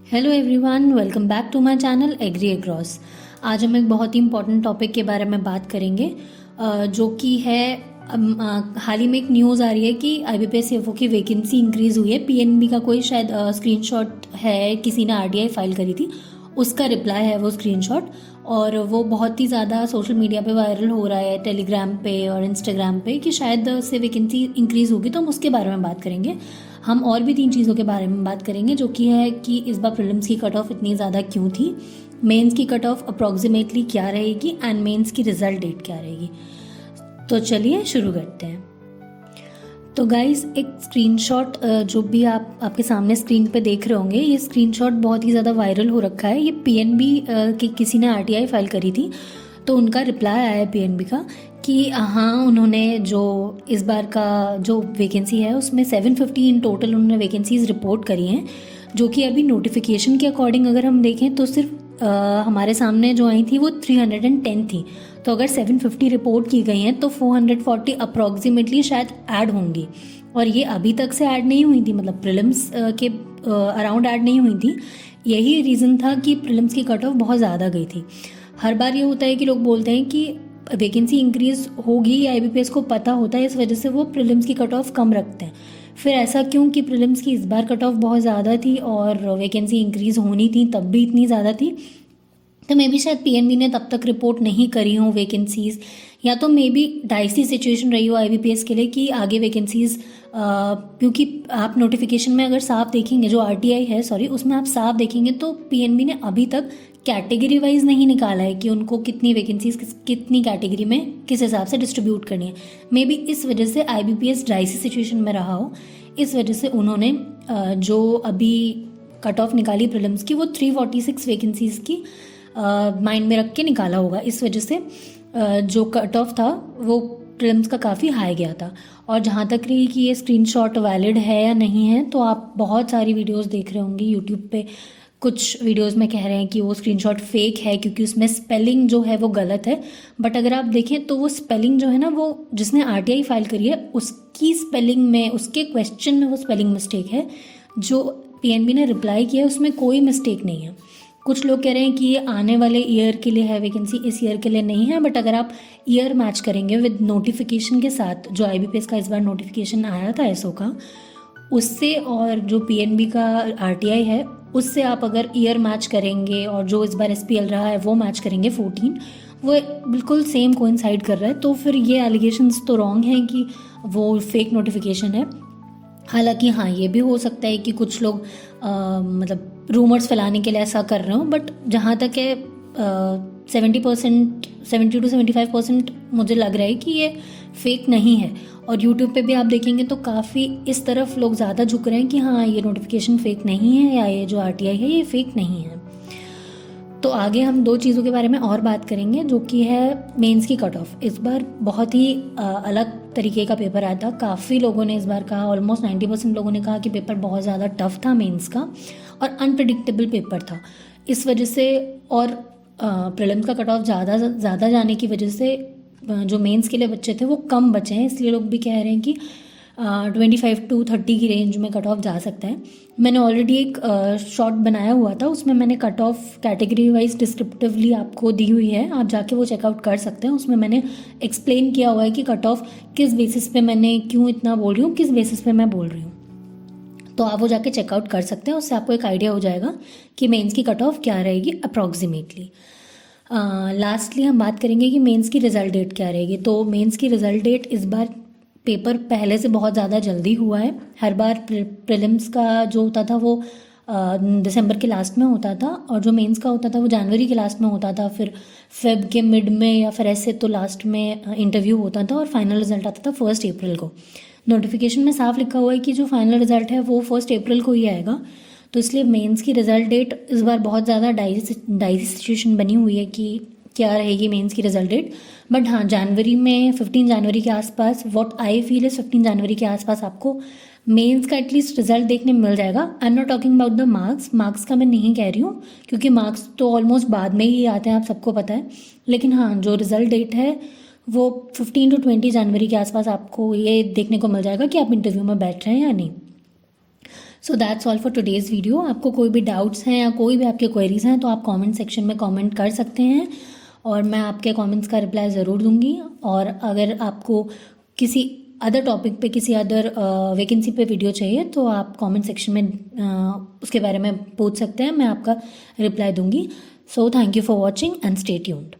Hello everyone, welcome back to my channel agri across. आज हम एक बहुत ही इंपॉर्टेंट टॉपिक के बारे में बात करेंगे जो कि है हाल ही में एक न्यूज़ आ रही है कि IBPS CFO की वैकेंसी इंक्रीज़ हुई है। PNB का कोई शायद स्क्रीनशॉट है, किसी ने RTI फाइल करी थी, उसका रिप्लाई है वो स्क्रीनशॉट, और वो बहुत ही ज़्यादा सोशल मीडिया पे वायरल हो रहा है, टेलीग्राम पे और इंस्टाग्राम पे, कि शायद से वैकेंसी इंक्रीज़ होगी। तो हम उसके बारे में बात करेंगे। हम और भी 3 चीज़ों के बारे में बात करेंगे, जो कि है कि इस बार प्रीलिम्स की कट ऑफ इतनी ज़्यादा क्यों थी, मेंस की कट ऑफ अप्रॉक्सीमेटली क्या रहेगी एंड मेंस की रिजल्ट डेट क्या रहेगी। तो चलिए शुरू करते हैं। तो गाइस, एक स्क्रीनशॉट जो भी आपके सामने स्क्रीन पे देख रहे होंगे, ये स्क्रीनशॉट बहुत ही ज़्यादा वायरल हो रखा है। ये PNB की किसी ने RTI फाइल करी थी, तो उनका रिप्लाई आया है PNB का कि हाँ, उन्होंने जो इस बार का जो वैकेंसी है उसमें 750 इन टोटल उन्होंने वैकेंसीज रिपोर्ट करी हैं, जो कि अभी नोटिफिकेशन के अकॉर्डिंग अगर हम देखें तो सिर्फ हमारे सामने जो आई थी वो 310 थी। तो अगर 750 रिपोर्ट की गई हैं तो 440 अप्रॉक्सीमेटली शायद ऐड होंगी, और ये अभी तक से ऐड नहीं हुई थी, मतलब प्रीलिम्स के अराउंड ऐड नहीं हुई थी। यही रीज़न था कि प्रीलिम्स की कट ऑफ बहुत ज़्यादा गई थी। हर बार ये होता है कि लोग बोलते हैं कि वैकेंसी इंक्रीज होगी, या IBPS को पता होता है, इस वजह से वो प्रीलिम्स की कट ऑफ कम रखते हैं। फिर ऐसा क्यों कि प्रीलिम्स की इस बार कट ऑफ बहुत ज़्यादा थी और वैकेंसी इंक्रीज़ होनी थी तब भी इतनी ज़्यादा थी। तो मे बी शायद PNB ने तब तक रिपोर्ट नहीं करी हो वैकेंसीज़, या तो मे बी डाइसी सिचुएशन रही हो IBPS के लिए कि आगे वैकेंसीज़, क्योंकि आप नोटिफिकेशन में अगर साफ देखेंगे, जो RTI है सॉरी, उसमें आप साफ देखेंगे तो PNB ने अभी तक कैटेगरी वाइज नहीं निकाला है कि उनको कितनी वैकेंसीज कितनी कैटेगरी में किस हिसाब से डिस्ट्रीब्यूट करनी है। मे बी इस वजह से IBPS डाइसी सिचुएशन में रहा हो, इस वजह से उन्होंने जो अभी कट ऑफ निकाली प्रीलिम्स की वो 346 वैकेंसीज़ की माइंड में रख के निकाला होगा। इस वजह से जो कट ऑफ था वो प्रीलिम्स का काफ़ी हाई गया था। और जहाँ तक रही कि ये स्क्रीनशॉट वैलिड है या नहीं है, तो आप बहुत सारी वीडियोस देख रहे होंगे यूट्यूब पे। कुछ वीडियोस में कह रहे हैं कि वो स्क्रीनशॉट फेक है क्योंकि उसमें स्पेलिंग जो है वो गलत है, बट अगर आप देखें तो वो स्पेलिंग जो है ना, वो जिसने RTI फाइल करी है उसकी स्पेलिंग में, उसके क्वेश्चन में वो स्पेलिंग मिस्टेक है। जो PNB ने रिप्लाई किया है उसमें कोई मिस्टेक नहीं है। कुछ लोग कह रहे हैं कि ये आने वाले ईयर के लिए है वैकेंसी, इस ईयर के लिए नहीं है, बट अगर आप ईयर मैच करेंगे विद नोटिफिकेशन के साथ, जो IBPS का इस बार नोटिफिकेशन आया था SO का, उससे और जो PNB का RTI है उससे आप अगर ईयर मैच करेंगे और जो इस बार SPL रहा है वो मैच करेंगे 14, वो बिल्कुल सेम कोइंसाइड कर रहा है। तो फिर ये एलिगेशंस तो रॉन्ग हैं कि वो फेक नोटिफिकेशन है। हालांकि हाँ, ये भी हो सकता है कि कुछ लोग मतलब रूमर्स फैलाने के लिए ऐसा कर रहे हो, बट जहाँ तक है 70% to 75% मुझे लग रहा है कि ये फेक नहीं है। और यूट्यूब पे भी आप देखेंगे तो काफ़ी इस तरफ लोग ज़्यादा झुक रहे हैं कि हाँ, ये नोटिफिकेशन फेक नहीं है, या ये जो RTI है ये फेक नहीं है। तो आगे हम 2 चीज़ों के बारे में और बात करेंगे, जो कि है मेंस की कट ऑफ। इस बार बहुत ही अलग तरीके का पेपर आया था। काफ़ी लोगों ने इस बार कहा, ऑलमोस्ट 90% लोगों ने कहा कि पेपर बहुत ज़्यादा टफ था मेंस का, और अनप्रिडिक्टेबल पेपर था। इस वजह से और प्रीलिम्स का कट ऑफ ज़्यादा जाने की वजह से जो मेंस के लिए बच्चे थे वो कम बचे हैं, इसलिए लोग भी कह रहे हैं कि 25 to 30 की रेंज में कट ऑफ जा सकता है। मैंने ऑलरेडी एक शॉर्ट बनाया हुआ था, उसमें मैंने cut off category wise descriptively आपको दी हुई है, आप जाके वो चेकआउट कर सकते हैं। उसमें मैंने एक्सप्लेन किया हुआ है कि कट ऑफ किस बेसिस पे मैंने क्यों इतना बोल रही हूँ, किस बेसिस पे मैं बोल रही हूँ। तो आप वो जाके चेकआउट कर सकते हैं, उससे आपको एक आइडिया हो जाएगा कि मेंस की कट ऑफ क्या रहेगी अप्रॉक्सीमेटली। लास्टली हम बात करेंगे कि मेंस की रिज़ल्ट डेट क्या रहेगी। तो मेंस की रिज़ल्ट डेट इस बार पेपर पहले से बहुत ज़्यादा जल्दी हुआ है। हर बार प्रीलिम्स का जो होता था वो दिसंबर के लास्ट में होता था, और जो मेंस का होता था वो जनवरी के लास्ट में होता था, फिर फेब के मिड में, या फिर ऐसे तो लास्ट में इंटरव्यू होता था, और फाइनल रिजल्ट आता था 1 अप्रैल को। नोटिफिकेशन में साफ लिखा हुआ है कि जो फाइनल रिजल्ट है वो 1 अप्रैल को ही आएगा। तो इसलिए मेंस की रिज़ल्ट डेट इस बार बहुत ज़्यादा डाइसी सिचुएशन बनी हुई है कि क्या रहेगी मेंस की रिज़ल्ट डेट। बट हाँ, जनवरी में 15 जनवरी के आसपास, व्हाट आई फील इज 15 जनवरी के आसपास आपको मेंस का एटलीस्ट रिजल्ट देखने मिल जाएगा। I am not talking about the marks का मैं नहीं कह रही हूँ, क्योंकि मार्क्स तो ऑलमोस्ट बाद में ही आते हैं, आप सबको पता है। लेकिन हाँ, जो रिज़ल्ट डेट है वो 15 to 20 जनवरी के आसपास आपको ये देखने को मिल जाएगा कि आप इंटरव्यू में बैठ रहे हैं या नहीं। So that's all for today's video. आपको कोई भी डाउट्स हैं या कोई भी आपके क्वेरीज हैं तो आप कमेंट सेक्शन में कमेंट कर सकते हैं और मैं आपके कमेंट्स का रिप्लाई ज़रूर दूंगी। और अगर आपको किसी अदर टॉपिक पे, किसी अदर वैकेंसी पे वीडियो चाहिए तो आप कमेंट सेक्शन में उसके बारे में पूछ सकते हैं, मैं आपका रिप्लाई दूंगी। So thank you for watching and stay tuned.